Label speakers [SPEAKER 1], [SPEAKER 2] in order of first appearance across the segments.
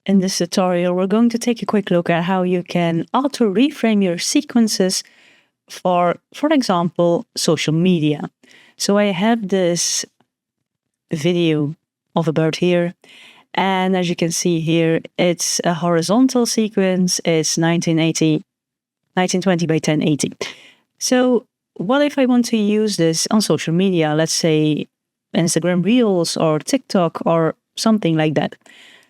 [SPEAKER 1] In this tutorial, we're going to take a quick look at how you can auto-reframe your sequences for example, social media. So I have this video of a bird here, and as you can see here, it's a horizontal sequence. It's 1920 by 1080. So what if I want to use this on social media, let's say Instagram Reels or TikTok or something like that?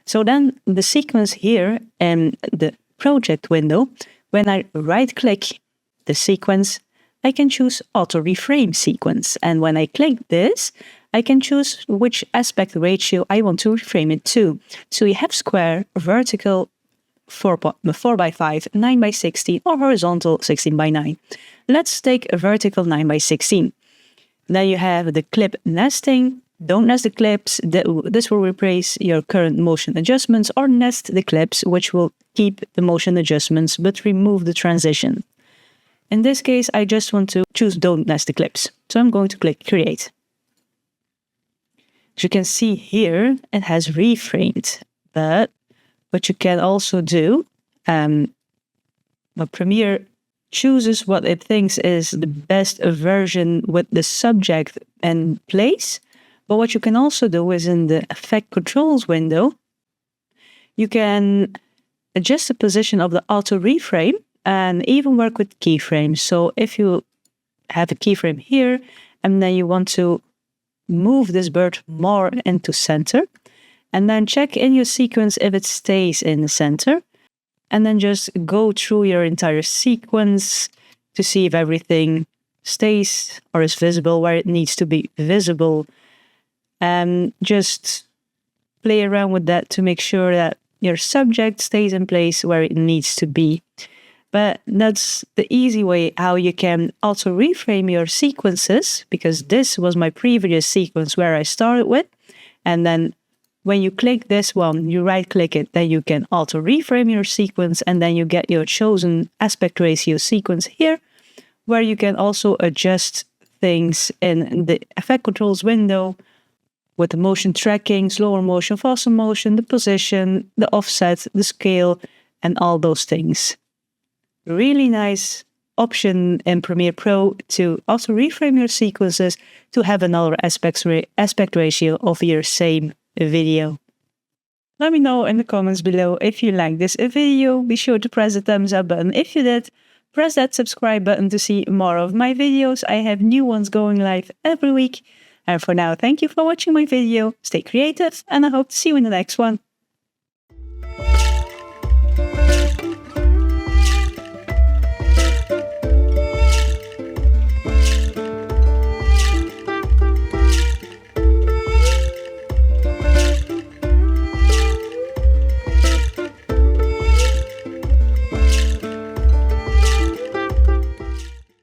[SPEAKER 1] So then the sequence here in the project window, when I right-click the sequence, I can choose Auto Reframe Sequence. And when I click this, I can choose which aspect ratio I want to reframe it to. So you have square, vertical 4 by 5, 9 by 16, or horizontal 16 by 9. Let's take a vertical 9 by 16. Then you have the clip nesting. Don't nest the clips. This will replace your current motion adjustments, or nest the clips, which will keep the motion adjustments but remove the transition. In this case, I just want to choose don't nest the clips. So I'm going to click Create. As you can see here, it has reframed. But what you can also do, Premiere chooses what it thinks is the best version with the subject in place. But what you can also do is in the Effect Controls window, you can adjust the position of the auto reframe and even work with keyframes. So if you have a keyframe here and then you want to move this bird more into center, and then check in your sequence if it stays in the center, and then just go through your entire sequence to see if everything stays or is visible where it needs to be visible. And just play around with that to make sure that your subject stays in place where it needs to be. But that's the easy way how you can also reframe your sequences, because this was my previous sequence where I started with. And then when you click this one, you right click it, then you can auto reframe your sequence, and then you get your chosen aspect ratio sequence here, where you can also adjust things in the Effect Controls window with the motion tracking, slower motion, faster motion, the position, the offset, the scale, and all those things. Really nice option in Premiere Pro to also reframe your sequences to have another aspect ratio of your same video. Let me know in the comments below if you liked this video. Be sure to press the thumbs up button if you did. Press that subscribe button to see more of my videos. I have new ones going live every week. And for now, thank you for watching my video. Stay creative, and I hope to see you in the next one.